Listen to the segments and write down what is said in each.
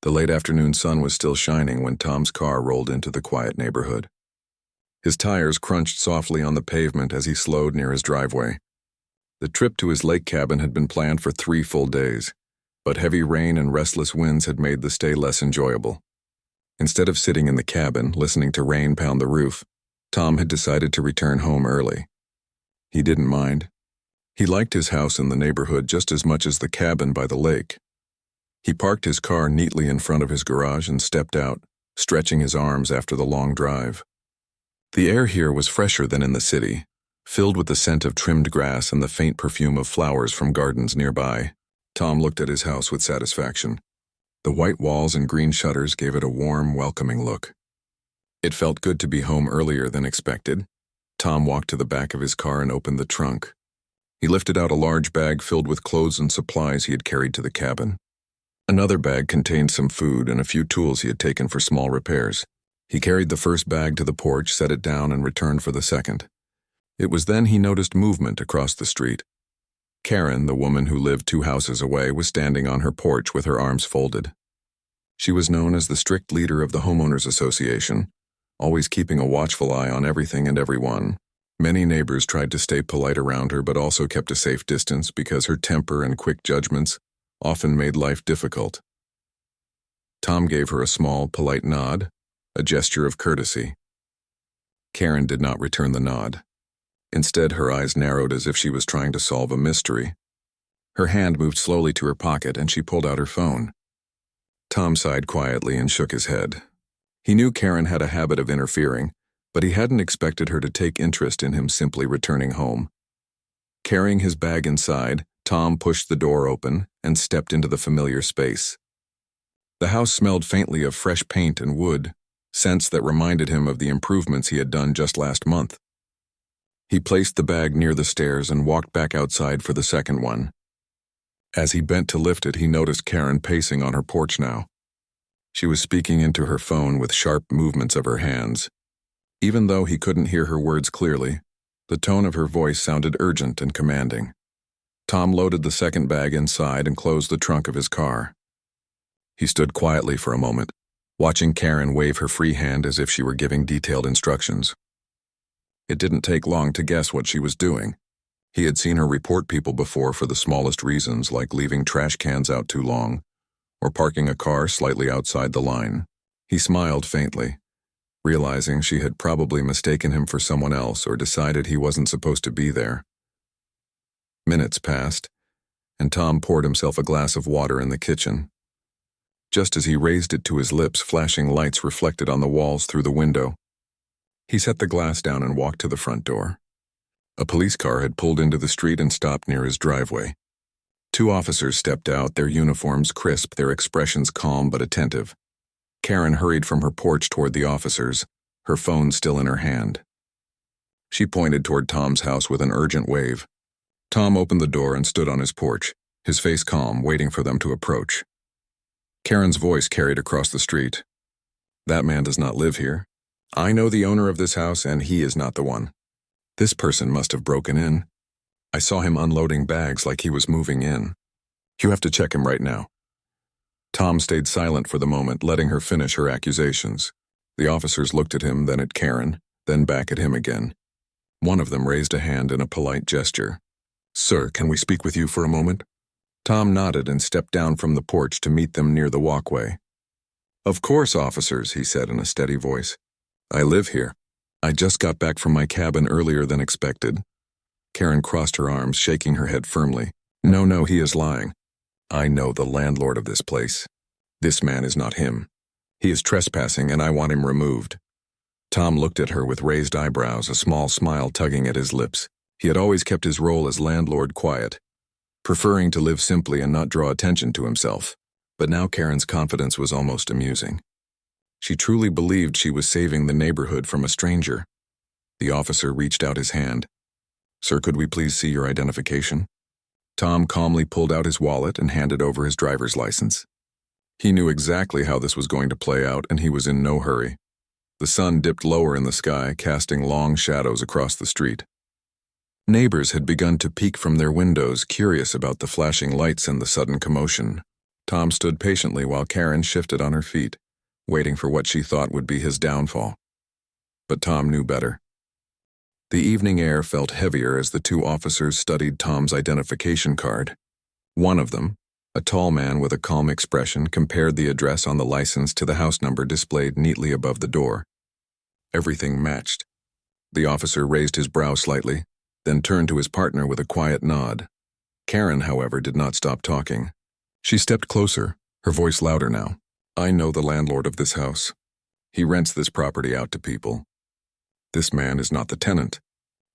The late afternoon sun was still shining when Tom's car rolled into the quiet neighborhood. His tires crunched softly on the pavement as he slowed near his driveway. The trip to his lake cabin had been planned for 3 full days, but heavy rain and restless winds had made the stay less enjoyable. Instead of sitting in the cabin, listening to rain pound the roof, Tom had decided to return home early. He didn't mind. He liked his house in the neighborhood just as much as the cabin by the lake. He parked his car neatly in front of his garage and stepped out, stretching his arms after the long drive. The air here was fresher than in the city, filled with the scent of trimmed grass and the faint perfume of flowers from gardens nearby. Tom looked at his house with satisfaction. The white walls and green shutters gave it a warm, welcoming look. It felt good to be home earlier than expected. Tom walked to the back of his car and opened the trunk. He lifted out a large bag filled with clothes and supplies he had carried to the cabin. Another bag contained some food and a few tools he had taken for small repairs. He carried the first bag to the porch, set it down, and returned for the second. It was then he noticed movement across the street. Karen, the woman who lived 2 houses away, was standing on her porch with her arms folded. She was known as the strict leader of the homeowners association, always keeping a watchful eye on everything and everyone. Many neighbors tried to stay polite around her but also kept a safe distance because her temper and quick judgments often made life difficult. Tom gave her a small, polite nod, a gesture of courtesy. Karen did not return the nod. Instead, her eyes narrowed as if she was trying to solve a mystery. Her hand moved slowly to her pocket and she pulled out her phone. Tom sighed quietly and shook his head. He knew Karen had a habit of interfering, but he hadn't expected her to take interest in him simply returning home. Carrying his bag inside, Tom pushed the door open and stepped into the familiar space. The house smelled faintly of fresh paint and wood, scents that reminded him of the improvements he had done just last month. He placed the bag near the stairs and walked back outside for the second one. As he bent to lift it, he noticed Karen pacing on her porch now. She was speaking into her phone with sharp movements of her hands. Even though he couldn't hear her words clearly, the tone of her voice sounded urgent and commanding. Tom loaded the second bag inside and closed the trunk of his car. He stood quietly for a moment, watching Karen wave her free hand as if she were giving detailed instructions. It didn't take long to guess what she was doing. He had seen her report people before for the smallest reasons, like leaving trash cans out too long, or parking a car slightly outside the line. He smiled faintly, realizing she had probably mistaken him for someone else or decided he wasn't supposed to be there. Minutes passed, and Tom poured himself a glass of water in the kitchen. Just as he raised it to his lips, flashing lights reflected on the walls through the window. He set the glass down and walked to the front door. A police car had pulled into the street and stopped near his driveway. 2 officers stepped out, their uniforms crisp, their expressions calm but attentive. Karen hurried from her porch toward the officers, her phone still in her hand. She pointed toward Tom's house with an urgent wave. Tom opened the door and stood on his porch, his face calm, waiting for them to approach. Karen's voice carried across the street. "That man does not live here. I know the owner of this house, and he is not the one. This person must have broken in. I saw him unloading bags like he was moving in. You have to check him right now." Tom stayed silent for the moment, letting her finish her accusations. The officers looked at him, then at Karen, then back at him again. One of them raised a hand in a polite gesture. "Sir, can we speak with you for a moment?" Tom nodded and stepped down from the porch to meet them near the walkway. "Of course, officers," he said in a steady voice. "I live here. I just got back from my cabin earlier than expected." Karen crossed her arms, shaking her head firmly. No, he is lying. I know the landlord of this place. This man is not him. He is trespassing and I want him removed." Tom looked at her with raised eyebrows, a small smile tugging at his lips. He had always kept his role as landlord quiet, preferring to live simply and not draw attention to himself. But now Karen's confidence was almost amusing. She truly believed she was saving the neighborhood from a stranger. The officer reached out his hand. "Sir, could we please see your identification?" Tom calmly pulled out his wallet and handed over his driver's license. He knew exactly how this was going to play out, and he was in no hurry. The sun dipped lower in the sky, casting long shadows across the street. Neighbors had begun to peek from their windows, curious about the flashing lights and the sudden commotion. Tom stood patiently while Karen shifted on her feet, waiting for what she thought would be his downfall. But Tom knew better. The evening air felt heavier as the two officers studied Tom's identification card. One of them, a tall man with a calm expression, compared the address on the license to the house number displayed neatly above the door. Everything matched. The officer raised his brow slightly, then turned to his partner with a quiet nod. Karen, however, did not stop talking. She stepped closer, her voice louder now. I know the landlord of this house. He rents this property out to people. This man is not the tenant.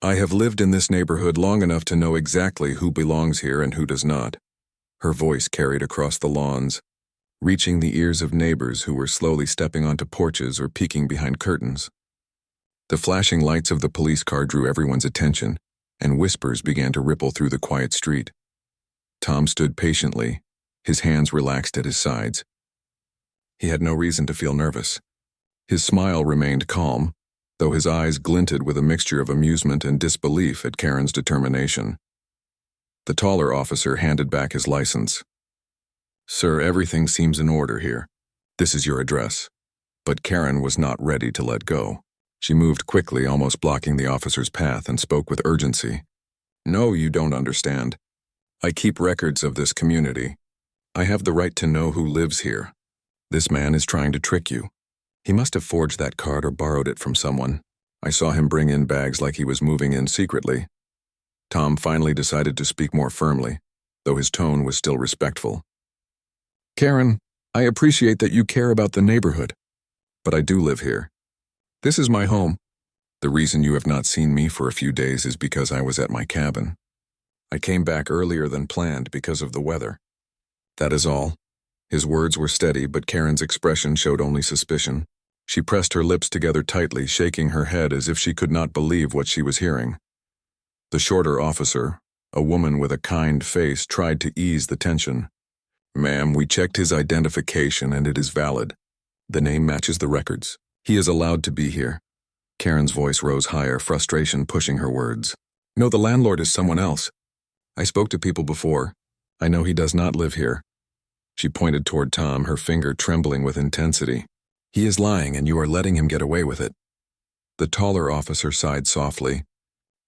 I have lived in this neighborhood long enough to know exactly who belongs here and who does not. Her voice carried across the lawns, reaching the ears of neighbors who were slowly stepping onto porches or peeking behind curtains. The flashing lights of the police car drew everyone's attention, and whispers began to ripple through the quiet street. Tom stood patiently, his hands relaxed at his sides. He had no reason to feel nervous. His smile remained calm, though his eyes glinted with a mixture of amusement and disbelief at Karen's determination. The taller officer handed back his license. Sir, everything seems in order here. This is your address. But Karen was not ready to let go. She moved quickly, almost blocking the officer's path, and spoke with urgency. No, you don't understand. I keep records of this community. I have the right to know who lives here. This man is trying to trick you. He must have forged that card or borrowed it from someone. I saw him bring in bags like he was moving in secretly. Tom finally decided to speak more firmly, though his tone was still respectful. Karen, I appreciate that you care about the neighborhood, but I do live here. This is my home. The reason you have not seen me for a few days is because I was at my cabin. I came back earlier than planned because of the weather. That is all. His words were steady, but Karen's expression showed only suspicion. She pressed her lips together tightly, shaking her head as if she could not believe what she was hearing. The shorter officer, a woman with a kind face, tried to ease the tension. Ma'am, we checked his identification and it is valid. The name matches the records. He is allowed to be here. Karen's voice rose higher, frustration pushing her words. No, the landlord is someone else. I spoke to people before. I know he does not live here. She pointed toward Tom, her finger trembling with intensity. He is lying and you are letting him get away with it. The taller officer sighed softly.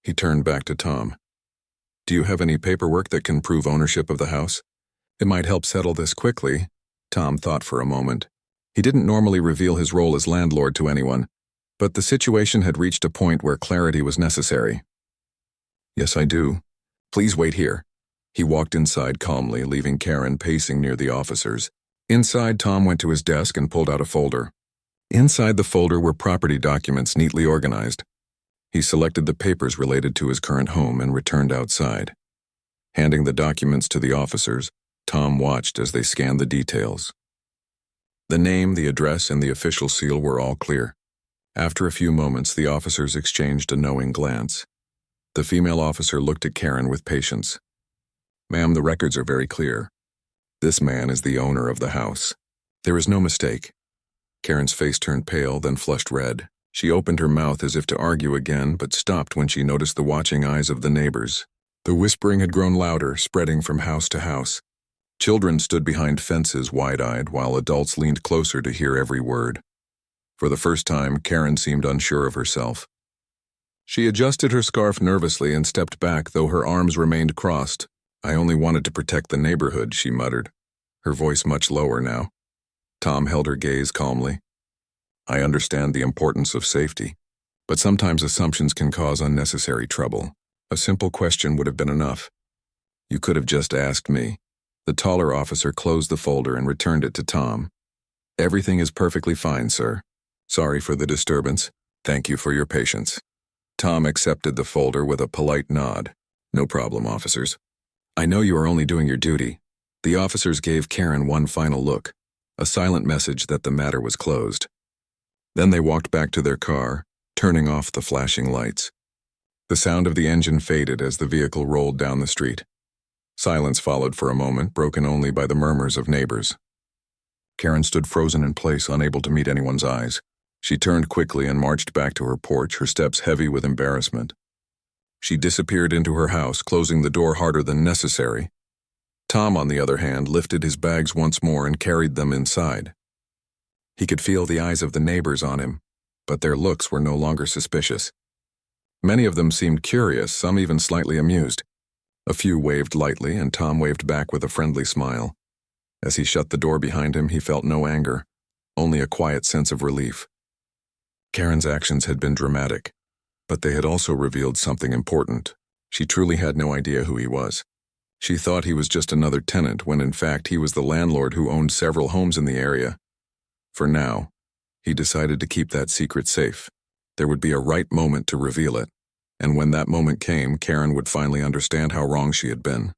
He turned back to Tom. Do you have any paperwork that can prove ownership of the house? It might help settle this quickly. Tom thought for a moment. He didn't normally reveal his role as landlord to anyone, but the situation had reached a point where clarity was necessary. Yes, I do. Please wait here. He walked inside calmly, leaving Karen pacing near the officers. Inside, Tom went to his desk and pulled out a folder. Inside the folder were property documents neatly organized. He selected the papers related to his current home and returned outside. Handing the documents to the officers, Tom watched as they scanned the details. The name, the address, and the official seal were all clear. After a few moments, the officers exchanged a knowing glance. The female officer looked at Karen with patience. Ma'am, the records are very clear. This man is the owner of the house. There is no mistake. Karen's face turned pale, then flushed red. She opened her mouth as if to argue again, but stopped when she noticed the watching eyes of the neighbors. The whispering had grown louder, spreading from house to house. Children stood behind fences, wide-eyed, while adults leaned closer to hear every word. For the first time, Karen seemed unsure of herself. She adjusted her scarf nervously and stepped back, though her arms remained crossed. I only wanted to protect the neighborhood, she muttered, her voice much lower now. Tom held her gaze calmly. I understand the importance of safety, but sometimes assumptions can cause unnecessary trouble. A simple question would have been enough. You could have just asked me. The taller officer closed the folder and returned it to Tom. Everything is perfectly fine, sir. Sorry for the disturbance. Thank you for your patience. Tom accepted the folder with a polite nod. No problem, officers. I know you are only doing your duty. The officers gave Karen one final look, a silent message that the matter was closed. Then they walked back to their car, turning off the flashing lights. The sound of the engine faded as the vehicle rolled down the street. Silence followed for a moment, broken only by the murmurs of neighbors. Karen stood frozen in place, unable to meet anyone's eyes. She turned quickly and marched back to her porch, her steps heavy with embarrassment. She disappeared into her house, closing the door harder than necessary. Tom, on the other hand, lifted his bags once more and carried them inside. He could feel the eyes of the neighbors on him, but their looks were no longer suspicious. Many of them seemed curious, some even slightly amused. A few waved lightly, and Tom waved back with a friendly smile. As he shut the door behind him, he felt no anger, only a quiet sense of relief. Karen's actions had been dramatic, but they had also revealed something important. She truly had no idea who he was. She thought he was just another tenant when in fact he was the landlord who owned several homes in the area. For now, he decided to keep that secret safe. There would be a right moment to reveal it, and when that moment came, Karen would finally understand how wrong she had been.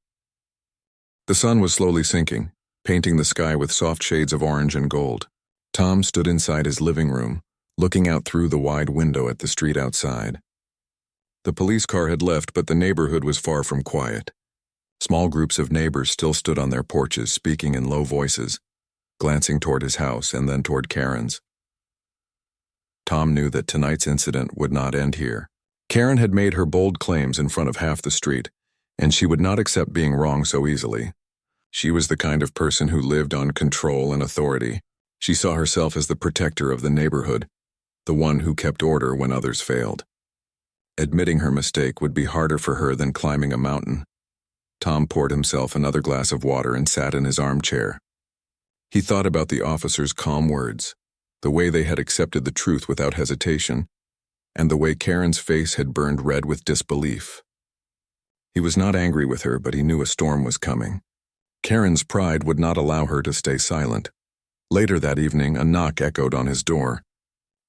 The sun was slowly sinking, painting the sky with soft shades of orange and gold. Tom stood inside his living room, looking out through the wide window at the street outside. The police car had left, but the neighborhood was far from quiet. Small groups of neighbors still stood on their porches, speaking in low voices, glancing toward his house and then toward Karen's. Tom knew that tonight's incident would not end here. Karen had made her bold claims in front of half the street, and she would not accept being wrong so easily. She was the kind of person who lived on control and authority. She saw herself as the protector of the neighborhood, the one who kept order when others failed. Admitting her mistake would be harder for her than climbing a mountain. Tom poured himself another glass of water and sat in his armchair. He thought about the officers' calm words, the way they had accepted the truth without hesitation, and the way Karen's face had burned red with disbelief. He was not angry with her, but he knew a storm was coming. Karen's pride would not allow her to stay silent. Later that evening, a knock echoed on his door.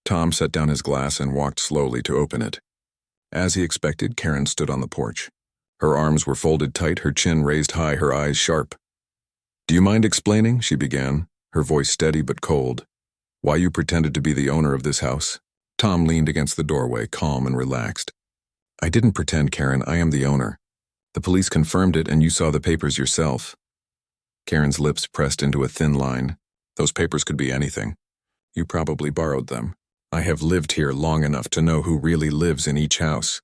Tom set down his glass and walked slowly to open it. As he expected, Karen stood on the porch. Her arms were folded tight, her chin raised high, her eyes sharp. "Do you mind explaining?" she began, her voice steady but cold. "Why you pretended to be the owner of this house?" Tom leaned against the doorway, calm and relaxed. "I didn't pretend, Karen. I am the owner. The police confirmed it, and you saw the papers yourself." Karen's lips pressed into a thin line. "Those papers could be anything. You probably borrowed them. I have lived here long enough to know who really lives in each house.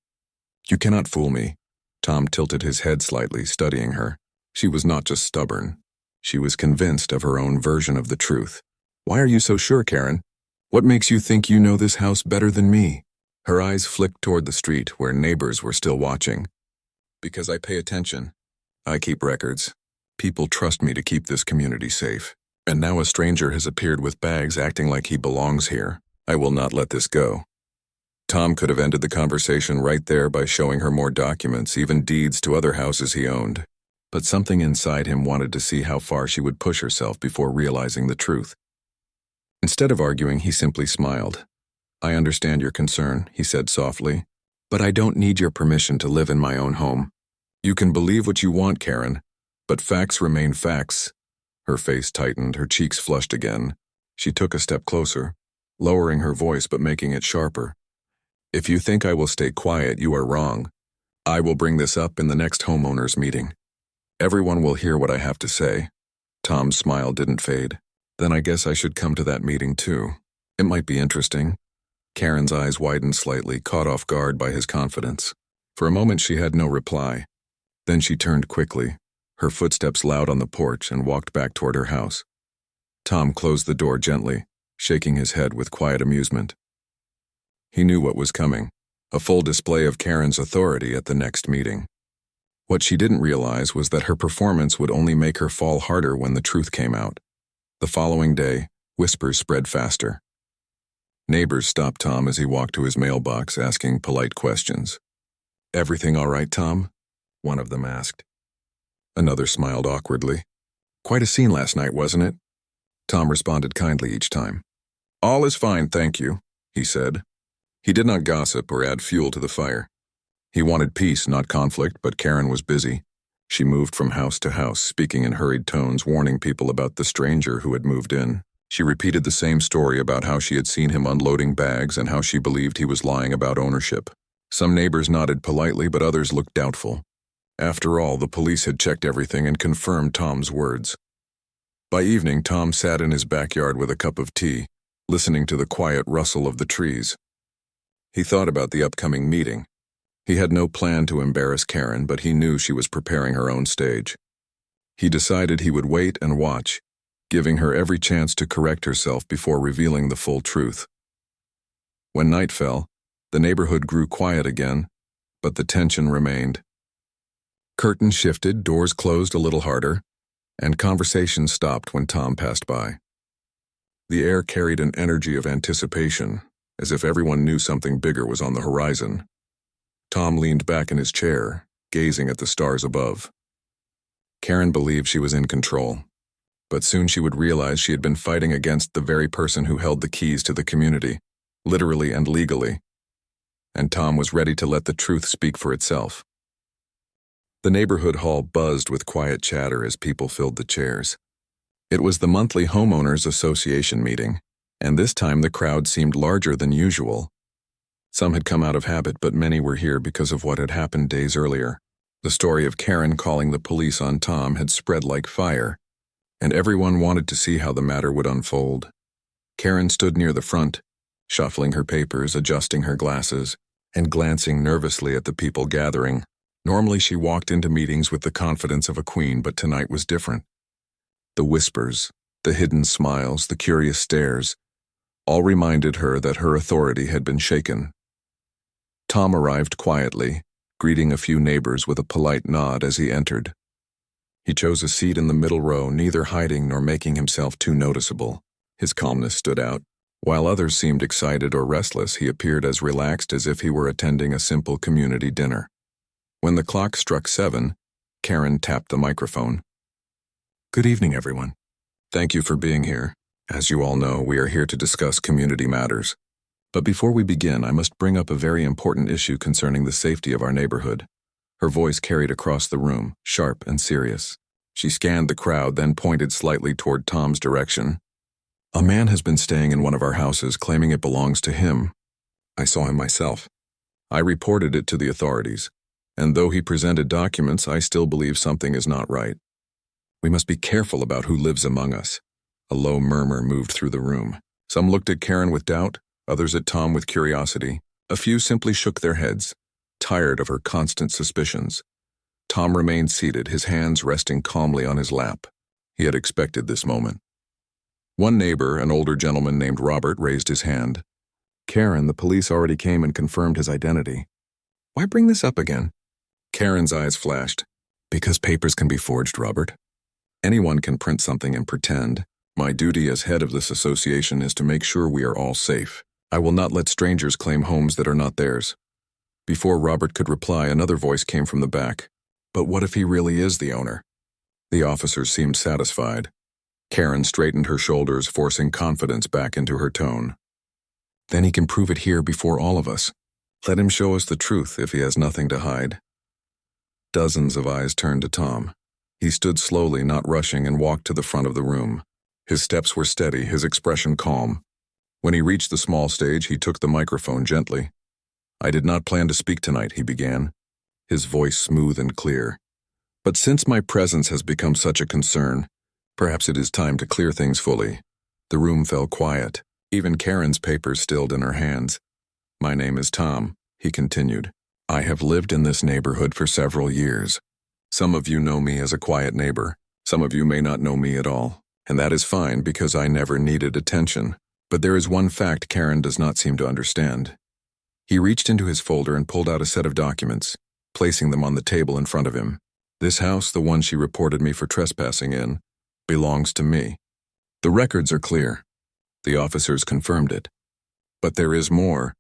You cannot fool me." Tom tilted his head slightly, studying her. She was not just stubborn. She was convinced of her own version of the truth. "Why are you so sure, Karen? What makes you think you know this house better than me?" Her eyes flicked toward the street, where neighbors were still watching. "Because I pay attention. I keep records. People trust me to keep this community safe. And now a stranger has appeared with bags acting like he belongs here. I will not let this go." Tom could have ended the conversation right there by showing her more documents, even deeds to other houses he owned. But something inside him wanted to see how far she would push herself before realizing the truth. Instead of arguing, he simply smiled. "I understand your concern," he said softly, "but I don't need your permission to live in my own home. You can believe what you want, Karen, but facts remain facts." Her face tightened, her cheeks flushed again. She took a step closer, lowering her voice but making it sharper. "If you think I will stay quiet, you are wrong. I will bring this up in the next homeowners meeting. Everyone will hear what I have to say." Tom's smile didn't fade. "Then I guess I should come to that meeting too. It might be interesting." Karen's eyes widened slightly, caught off guard by his confidence. For a moment she had no reply. Then she turned quickly, her footsteps loud on the porch, and walked back toward her house. Tom closed the door gently, shaking his head with quiet amusement. He knew what was coming, a full display of Karen's authority at the next meeting. What she didn't realize was that her performance would only make her fall harder when the truth came out. The following day, whispers spread faster. Neighbors stopped Tom as he walked to his mailbox, asking polite questions. "Everything all right, Tom?" one of them asked. Another smiled awkwardly. "Quite a scene last night, wasn't it?" Tom responded kindly each time. "All is fine, thank you," he said. He did not gossip or add fuel to the fire. He wanted peace, not conflict, but Karen was busy. She moved from house to house, speaking in hurried tones, warning people about the stranger who had moved in. She repeated the same story about how she had seen him unloading bags and how she believed he was lying about ownership. Some neighbors nodded politely, but others looked doubtful. After all, the police had checked everything and confirmed Tom's words. By evening, Tom sat in his backyard with a cup of tea, listening to the quiet rustle of the trees. He thought about the upcoming meeting. He had no plan to embarrass Karen, but he knew she was preparing her own stage. He decided he would wait and watch, giving her every chance to correct herself before revealing the full truth. When night fell, the neighborhood grew quiet again, but the tension remained. Curtains shifted, doors closed a little harder, and conversation stopped when Tom passed by. The air carried an energy of anticipation, as if everyone knew something bigger was on the horizon. Tom leaned back in his chair, gazing at the stars above. Karen believed she was in control, but soon she would realize she had been fighting against the very person who held the keys to the community, literally and legally. And Tom was ready to let the truth speak for itself. The neighborhood hall buzzed with quiet chatter as people filled the chairs. It was the monthly homeowners association meeting, and this time the crowd seemed larger than usual. Some had come out of habit, but many were here because of what had happened days earlier. The story of Karen calling the police on Tom had spread like fire, and everyone wanted to see how the matter would unfold. Karen stood near the front, shuffling her papers, adjusting her glasses, and glancing nervously at the people gathering. Normally she walked into meetings with the confidence of a queen, but tonight was different. The whispers, the hidden smiles, the curious stares, all reminded her that her authority had been shaken. Tom arrived quietly, greeting a few neighbors with a polite nod as he entered. He chose a seat in the middle row, neither hiding nor making himself too noticeable. His calmness stood out. While others seemed excited or restless, he appeared as relaxed as if he were attending a simple community dinner. When the clock struck 7, Karen tapped the microphone. "Good evening, everyone. Thank you for being here. As you all know, we are here to discuss community matters. But before we begin, I must bring up a very important issue concerning the safety of our neighborhood." Her voice carried across the room, sharp and serious. She scanned the crowd, then pointed slightly toward Tom's direction. "A man has been staying in one of our houses, claiming it belongs to him. I saw him myself. I reported it to the authorities, and though he presented documents, I still believe something is not right. We must be careful about who lives among us." A low murmur moved through the room. Some looked at Karen with doubt, others at Tom with curiosity. A few simply shook their heads, tired of her constant suspicions. Tom remained seated, his hands resting calmly on his lap. He had expected this moment. One neighbor, an older gentleman named Robert, raised his hand. "Karen, the police already came and confirmed his identity." "Why bring this up again?" Karen's eyes flashed. "Because papers can be forged, Robert. Anyone can print something and pretend. My duty as head of this association is to make sure we are all safe. I will not let strangers claim homes that are not theirs." Before Robert could reply, another voice came from the back. "But what if he really is the owner?" The officers seemed satisfied. Karen straightened her shoulders, forcing confidence back into her tone. "Then he can prove it here before all of us. Let him show us the truth if he has nothing to hide." Dozens of eyes turned to Tom. He stood slowly, not rushing, and walked to the front of the room. His steps were steady, his expression calm. When he reached the small stage, he took the microphone gently. "I did not plan to speak tonight," he began, his voice smooth and clear. "But since my presence has become such a concern, perhaps it is time to clear things fully." The room fell quiet. Even Karen's papers stilled in her hands. "My name is Tom," he continued. "I have lived in this neighborhood for several years. Some of you know me as a quiet neighbor. Some of you may not know me at all, and that is fine because I never needed attention. But there is one fact Karen does not seem to understand." He reached into his folder and pulled out a set of documents, placing them on the table in front of him. "This house, the one she reported me for trespassing in, belongs to me. The records are clear. The officers confirmed it. But there is more.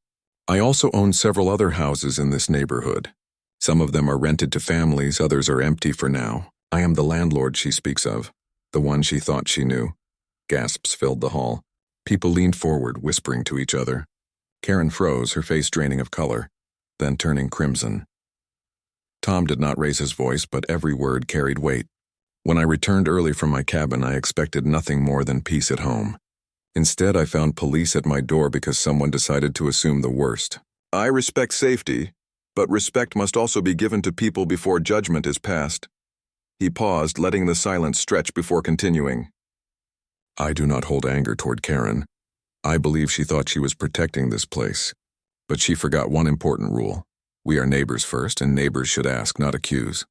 I also own several other houses in this neighborhood. Some of them are rented to families, others are empty for now. I am the landlord she speaks of, the one she thought she knew." Gasps filled the hall. People leaned forward, whispering to each other. Karen froze, her face draining of color, then turning crimson. Tom did not raise his voice, but every word carried weight. "When I returned early from my cabin, I expected nothing more than peace at home. Instead, I found police at my door because someone decided to assume the worst. I respect safety, but respect must also be given to people before judgment is passed." He paused, letting the silence stretch before continuing. "I do not hold anger toward Karen. I believe she thought she was protecting this place. But she forgot one important rule. We are neighbors first, and neighbors should ask, not accuse.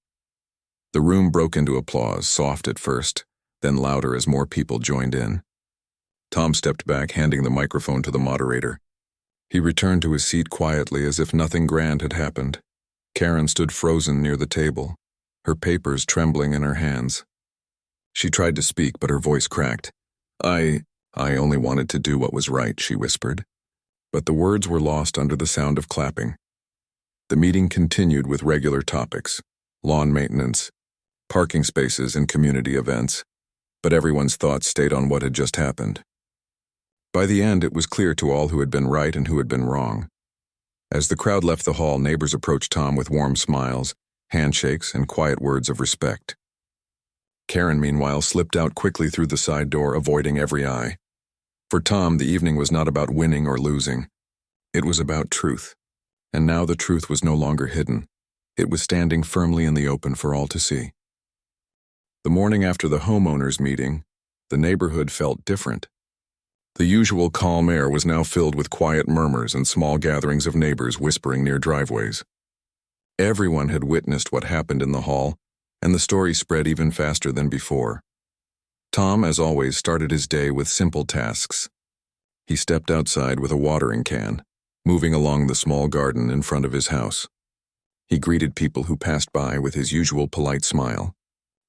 The room broke into applause, soft at first, then louder as more people joined in. Tom stepped back, handing the microphone to the moderator. He returned to his seat quietly as if nothing grand had happened. Karen stood frozen near the table, her papers trembling in her hands. She tried to speak, but her voice cracked. I only wanted to do what was right," she whispered. But the words were lost under the sound of clapping. The meeting continued with regular topics: lawn maintenance, parking spaces, and community events, but everyone's thoughts stayed on what had just happened. By the end, it was clear to all who had been right and who had been wrong. As the crowd left the hall, neighbors approached Tom with warm smiles, handshakes, and quiet words of respect. Karen, meanwhile, slipped out quickly through the side door, avoiding every eye. For Tom, the evening was not about winning or losing. It was about truth. And now the truth was no longer hidden. It was standing firmly in the open for all to see. The morning after the homeowners' meeting, the neighborhood felt different. The usual calm air was now filled with quiet murmurs and small gatherings of neighbors whispering near driveways. Everyone had witnessed what happened in the hall, and the story spread even faster than before. Tom, as always, started his day with simple tasks. He stepped outside with a watering can, moving along the small garden in front of his house. He greeted people who passed by with his usual polite smile.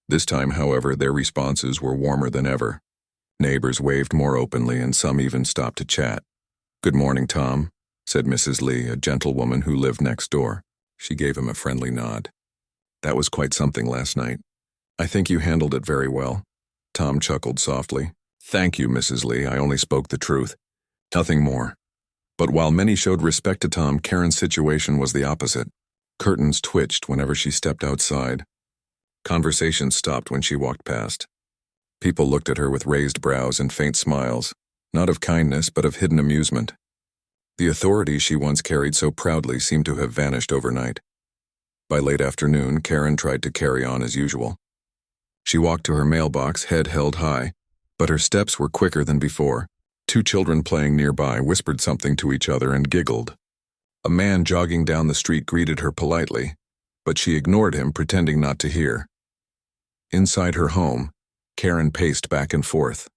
This time, however, their responses were warmer than ever. Neighbors waved more openly, and some even stopped to chat. "Good morning, Tom," said Mrs. Lee, a gentlewoman who lived next door. She gave him a friendly nod. "That was quite something last night. I think you handled it very well." Tom chuckled softly. "Thank you, Mrs. Lee. I only spoke the truth. Nothing more." But while many showed respect to Tom, Karen's situation was the opposite. Curtains twitched whenever she stepped outside. Conversation stopped when she walked past. People looked at her with raised brows and faint smiles, not of kindness but of hidden amusement. The authority she once carried so proudly seemed to have vanished overnight. By late afternoon, Karen tried to carry on as usual. She walked to her mailbox, head held high, but her steps were quicker than before. Two children playing nearby whispered something to each other and giggled. A man jogging down the street greeted her politely, but she ignored him, pretending not to hear. Inside her home, Karen paced back and forth.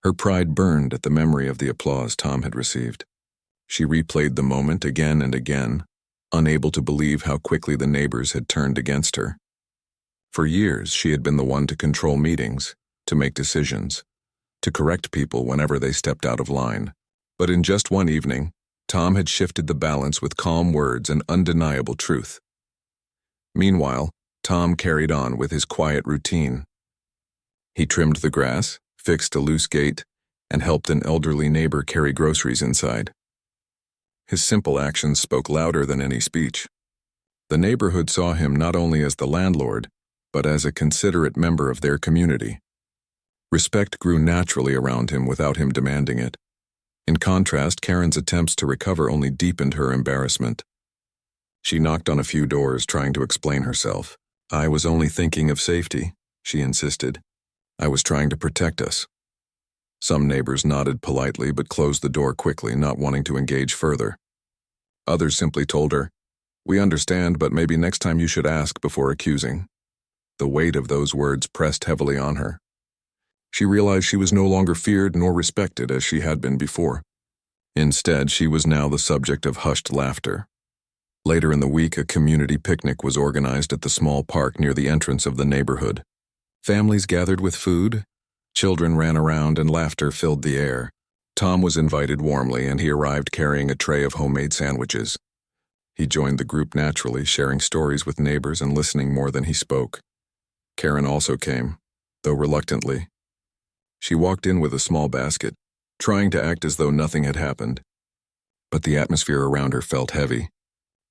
Her pride burned at the memory of the applause Tom had received. She replayed the moment again and again, unable to believe how quickly the neighbors had turned against her. For years, she had been the one to control meetings, to make decisions, to correct people whenever they stepped out of line. But in just one evening, Tom had shifted the balance with calm words and undeniable truth. Meanwhile, Tom carried on with his quiet routine. He trimmed the grass, fixed a loose gate, and helped an elderly neighbor carry groceries inside. His simple actions spoke louder than any speech. The neighborhood saw him not only as the landlord, but as a considerate member of their community. Respect grew naturally around him without him demanding it. In contrast, Karen's attempts to recover only deepened her embarrassment. She knocked on a few doors, trying to explain herself. "I was only thinking of safety," she insisted. "I was trying to protect us." Some neighbors nodded politely but closed the door quickly, not wanting to engage further. Others simply told her, "We understand, but maybe next time you should ask before accusing." The weight of those words pressed heavily on her. She realized she was no longer feared nor respected as she had been before. Instead, she was now the subject of hushed laughter. Later in the week, a community picnic was organized at the small park near the entrance of the neighborhood. Families gathered with food, children ran around, and laughter filled the air. Tom was invited warmly, and he arrived carrying a tray of homemade sandwiches. He joined the group naturally, sharing stories with neighbors and listening more than he spoke. Karen also came, though reluctantly. She walked in with a small basket, trying to act as though nothing had happened. But the atmosphere around her felt heavy.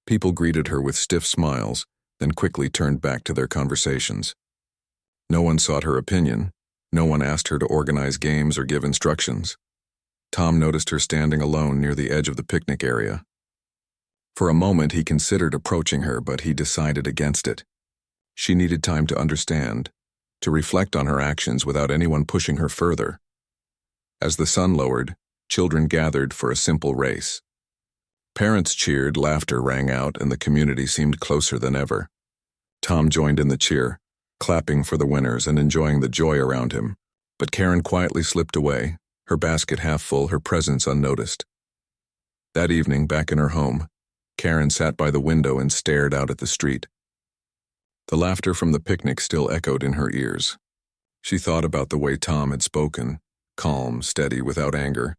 People greeted her with stiff smiles, then quickly turned back to their conversations. No one sought her opinion. No one asked her to organize games or give instructions. Tom noticed her standing alone near the edge of the picnic area. For a moment, he considered approaching her, but he decided against it. She needed time to understand, to reflect on her actions without anyone pushing her further. As the sun lowered, children gathered for a simple race. Parents cheered, laughter rang out, and the community seemed closer than ever. Tom joined in the cheer, clapping for the winners and enjoying the joy around him. But Karen quietly slipped away, her basket half full, her presence unnoticed. That evening, back in her home, Karen sat by the window and stared out at the street. The laughter from the picnic still echoed in her ears. She thought about the way Tom had spoken, calm, steady, without anger.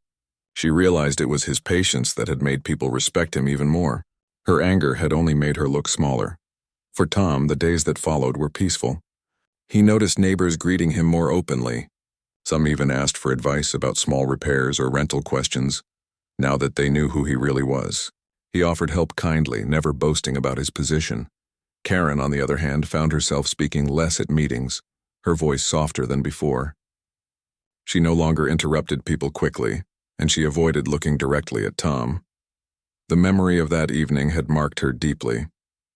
She realized it was his patience that had made people respect him even more. Her anger had only made her look smaller. For Tom, the days that followed were peaceful. He noticed neighbors greeting him more openly. Some even asked for advice about small repairs or rental questions, now that they knew who he really was. He offered help kindly, never boasting about his position. Karen, on the other hand, found herself speaking less at meetings, her voice softer than before. She no longer interrupted people quickly, and she avoided looking directly at Tom. The memory of that evening had marked her deeply.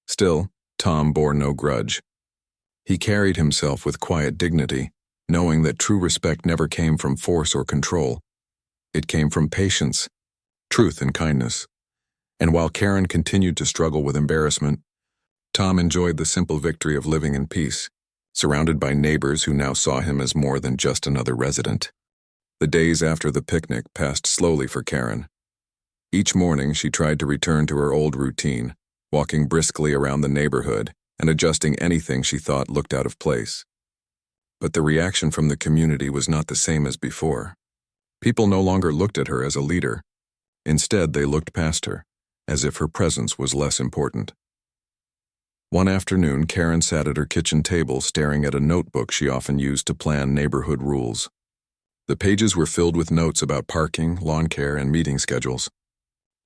Still, Tom bore no grudge. He carried himself with quiet dignity, knowing that true respect never came from force or control. It came from patience, truth, and kindness. And while Karen continued to struggle with embarrassment, Tom enjoyed the simple victory of living in peace, surrounded by neighbors who now saw him as more than just another resident. The days after the picnic passed slowly for Karen. Each morning she tried to return to her old routine, walking briskly around the neighborhood and adjusting anything she thought looked out of place. But the reaction from the community was not the same as before. People no longer looked at her as a leader. Instead, they looked past her, as if her presence was less important. One afternoon, Karen sat at her kitchen table staring at a notebook she often used to plan neighborhood rules. The pages were filled with notes about parking, lawn care, and meeting schedules.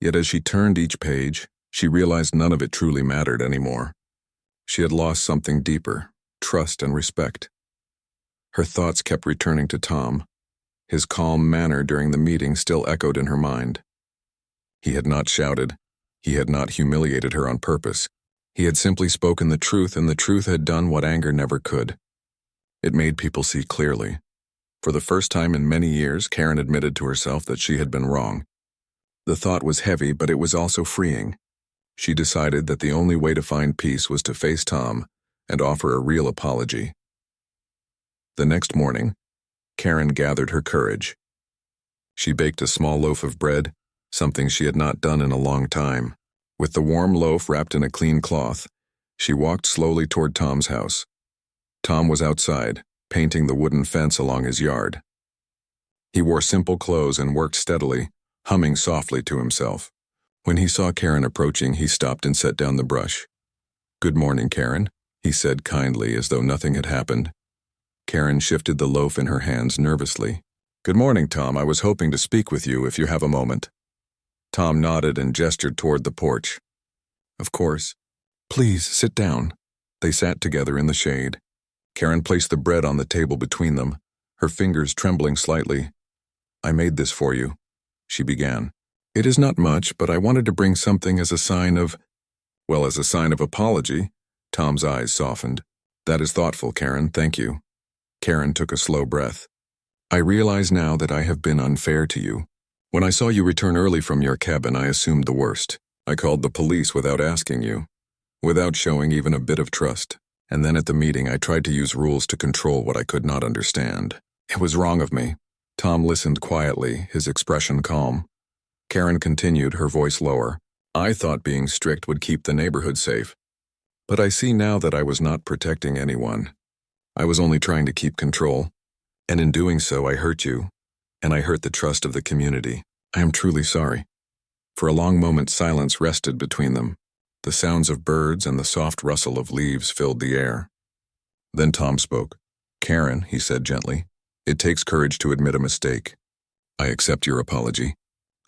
Yet as she turned each page, she realized none of it truly mattered anymore. She had lost something deeper, trust and respect. Her thoughts kept returning to Tom. His calm manner during the meeting still echoed in her mind. He had not shouted. He had not humiliated her on purpose. He had simply spoken the truth, and the truth had done what anger never could. It made people see clearly. For the first time in many years, Karen admitted to herself that she had been wrong. The thought was heavy, but it was also freeing. She decided that the only way to find peace was to face Tom and offer a real apology. The next morning, Karen gathered her courage. She baked a small loaf of bread, something she had not done in a long time. With the warm loaf wrapped in a clean cloth, she walked slowly toward Tom's house. Tom was outside, painting the wooden fence along his yard. He wore simple clothes and worked steadily, humming softly to himself. When he saw Karen approaching, he stopped and set down the brush. "Good morning, Karen," he said kindly, as though nothing had happened. Karen shifted the loaf in her hands nervously. "Good morning, Tom. I was hoping to speak with you if you have a moment." Tom nodded and gestured toward the porch. "Of course. Please, sit down." They sat together in the shade. Karen placed the bread on the table between them, her fingers trembling slightly. "I made this for you," she began. "It is not much, but I wanted to bring something as a sign of, as a sign of apology." Tom's eyes softened. "That is thoughtful, Karen. Thank you." Karen took a slow breath. "I realize now that I have been unfair to you. When I saw you return early from your cabin, I assumed the worst. I called the police without asking you, without showing even a bit of trust. And then at the meeting, I tried to use rules to control what I could not understand. It was wrong of me." Tom listened quietly, his expression calm. Karen continued, her voice lower. "I thought being strict would keep the neighborhood safe. But I see now that I was not protecting anyone. I was only trying to keep control. And in doing so, I hurt you. And I hurt the trust of the community. I am truly sorry." For a long moment, silence rested between them. The sounds of birds and the soft rustle of leaves filled the air. Then Tom spoke. "Karen," he said gently, "it takes courage to admit a mistake. I accept your apology.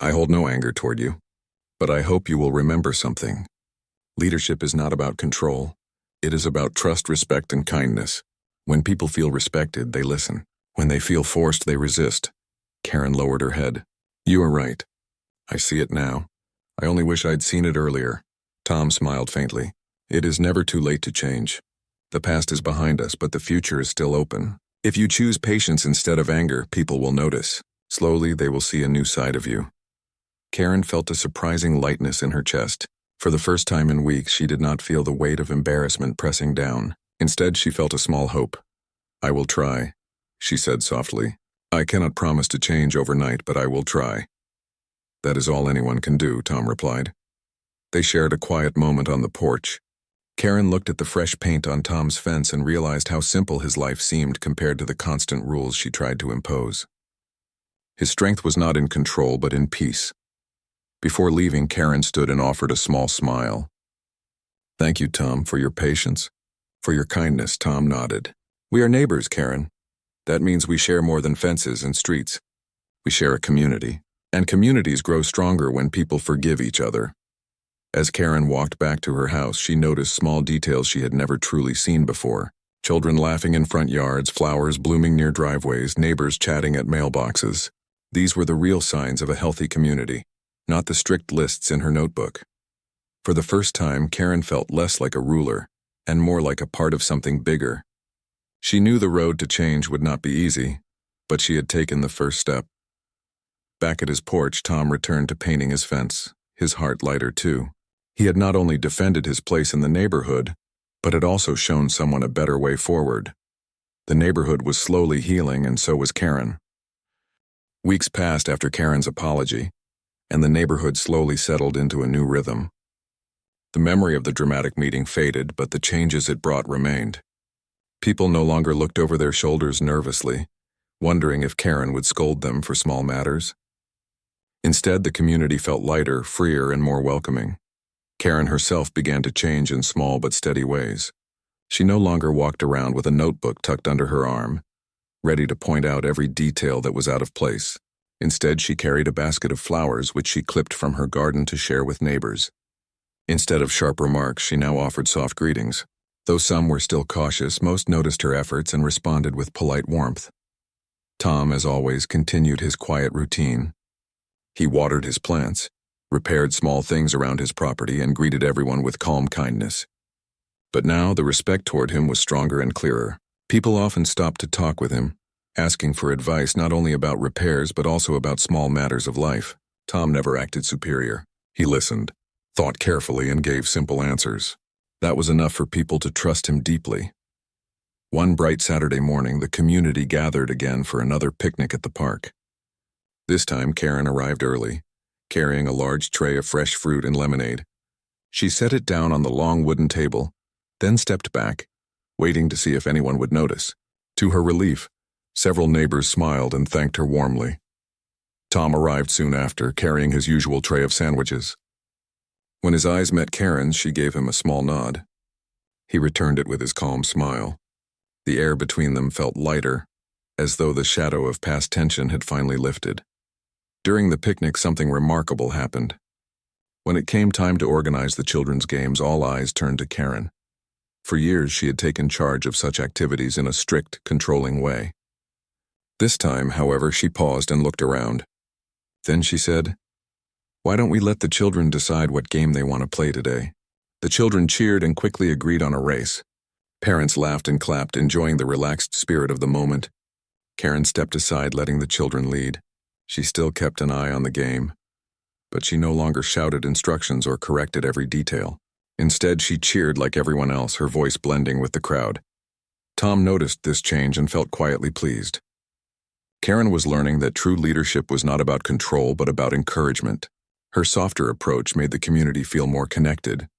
I hold no anger toward you. But I hope you will remember something. Leadership is not about control. It is about trust, respect, and kindness. When people feel respected, they listen. When they feel forced, they resist." Karen lowered her head. "You are right. I see it now. I only wish I'd seen it earlier." Tom smiled faintly. "It is never too late to change. The past is behind us, but the future is still open. If you choose patience instead of anger, people will notice. Slowly, they will see a new side of you." Karen felt a surprising lightness in her chest. For the first time in weeks, she did not feel the weight of embarrassment pressing down. Instead, she felt a small hope. "I will try," she said softly. "I cannot promise to change overnight, but I will try." "That is all anyone can do," Tom replied. They shared a quiet moment on the porch. Karen looked at the fresh paint on Tom's fence and realized how simple his life seemed compared to the constant rules she tried to impose. His strength was not in control, but in peace. Before leaving, Karen stood and offered a small smile. "Thank you, Tom, for your patience. For your kindness," Tom nodded. "We are neighbors, Karen. That means we share more than fences and streets. We share a community. And communities grow stronger when people forgive each other." As Karen walked back to her house, she noticed small details she had never truly seen before. Children laughing in front yards, flowers blooming near driveways, neighbors chatting at mailboxes. These were the real signs of a healthy community, not the strict lists in her notebook. For the first time, Karen felt less like a ruler and more like a part of something bigger. She knew the road to change would not be easy, but she had taken the first step. Back at his porch, Tom returned to painting his fence, his heart lighter too. He had not only defended his place in the neighborhood, but had also shown someone a better way forward. The neighborhood was slowly healing, and so was Karen. Weeks passed after Karen's apology, and the neighborhood slowly settled into a new rhythm. The memory of the dramatic meeting faded, but the changes it brought remained. People no longer looked over their shoulders nervously, wondering if Karen would scold them for small matters. Instead, the community felt lighter, freer, and more welcoming. Karen herself began to change in small but steady ways. She no longer walked around with a notebook tucked under her arm, ready to point out every detail that was out of place. Instead, she carried a basket of flowers which she clipped from her garden to share with neighbors. Instead of sharp remarks, she now offered soft greetings. Though some were still cautious, most noticed her efforts and responded with polite warmth. Tom, as always, continued his quiet routine. He watered his plants, repaired small things around his property, and greeted everyone with calm kindness. But now the respect toward him was stronger and clearer. People often stopped to talk with him, asking for advice not only about repairs but also about small matters of life. Tom never acted superior. He listened, thought carefully, and gave simple answers. That was enough for people to trust him deeply. One bright Saturday morning, the community gathered again for another picnic at the park. This time, Karen arrived early, carrying a large tray of fresh fruit and lemonade. She set it down on the long wooden table, then stepped back, waiting to see if anyone would notice. To her relief, several neighbors smiled and thanked her warmly. Tom arrived soon after, carrying his usual tray of sandwiches. When his eyes met Karen's, she gave him a small nod. He returned it with his calm smile. The air between them felt lighter, as though the shadow of past tension had finally lifted. During the picnic, something remarkable happened. When it came time to organize the children's games, all eyes turned to Karen. For years, she had taken charge of such activities in a strict, controlling way. This time, however, she paused and looked around. Then she said, "Why don't we let the children decide what game they want to play today?" The children cheered and quickly agreed on a race. Parents laughed and clapped, enjoying the relaxed spirit of the moment. Karen stepped aside, letting the children lead. She still kept an eye on the game, but she no longer shouted instructions or corrected every detail. Instead, she cheered like everyone else, her voice blending with the crowd. Tom noticed this change and felt quietly pleased. Karen was learning that true leadership was not about control but about encouragement. Her softer approach made the community feel more connected,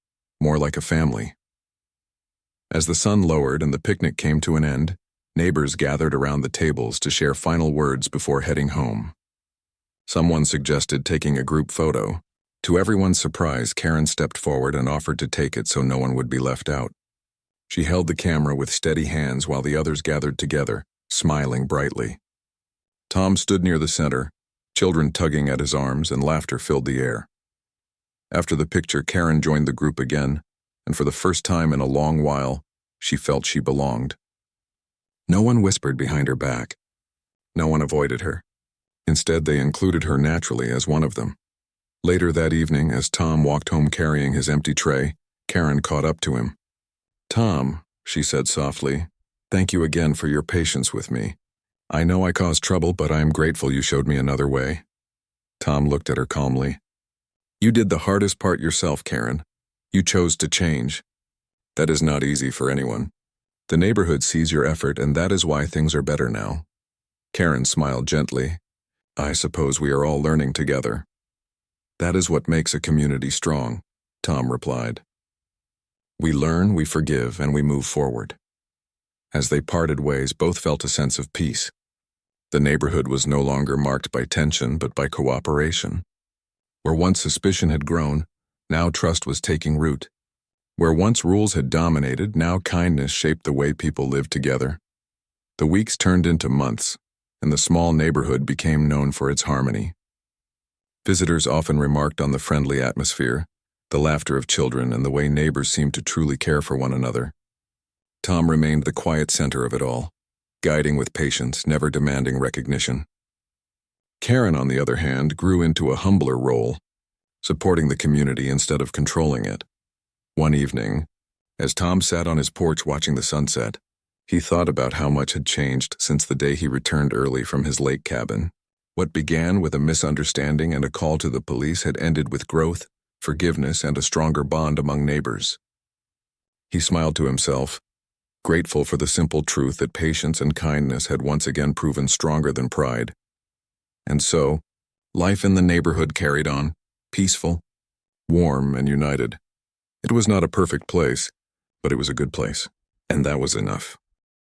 more like a family. As the sun lowered and the picnic came to an end, neighbors gathered around the tables to share final words before heading home. Someone suggested taking a group photo. To everyone's surprise, Karen stepped forward and offered to take it so no one would be left out. She held the camera with steady hands while the others gathered together, smiling brightly. Tom stood near the center, children tugging at his arms, and laughter filled the air. After the picture, Karen joined the group again, and for the first time in a long while, she felt she belonged. No one whispered behind her back. No one avoided her. Instead, they included her naturally as one of them. Later that evening, as Tom walked home carrying his empty tray, Karen caught up to him. "Tom," she said softly, "thank you again for your patience with me. I know I caused trouble, but I am grateful you showed me another way." Tom looked at her calmly. "You did the hardest part yourself, Karen. You chose to change. That is not easy for anyone. The neighborhood sees your effort, and that is why things are better now. Karen smiled gently. I suppose we are all learning together. That is what makes a community strong, Tom replied. We learn, we forgive, and we move forward. As they parted ways, both felt a sense of peace. The neighborhood was no longer marked by tension, but by cooperation. Where once suspicion had grown, now trust was taking root. Where once rules had dominated, now kindness shaped the way people lived together. The weeks turned into months, and the small neighborhood became known for its harmony. Visitors often remarked on the friendly atmosphere, the laughter of children, and the way neighbors seemed to truly care for one another. Tom remained the quiet center of it all, guiding with patience, never demanding recognition. Karen, on the other hand, grew into a humbler role, supporting the community instead of controlling it. One evening, as Tom sat on his porch watching the sunset, he thought about how much had changed since the day he returned early from his lake cabin. What began with a misunderstanding and a call to the police had ended with growth, forgiveness, and a stronger bond among neighbors. He smiled to himself, grateful for the simple truth that patience and kindness had once again proven stronger than pride. And so, life in the neighborhood carried on, peaceful, warm, and united. It was not a perfect place, but it was a good place, and that was enough.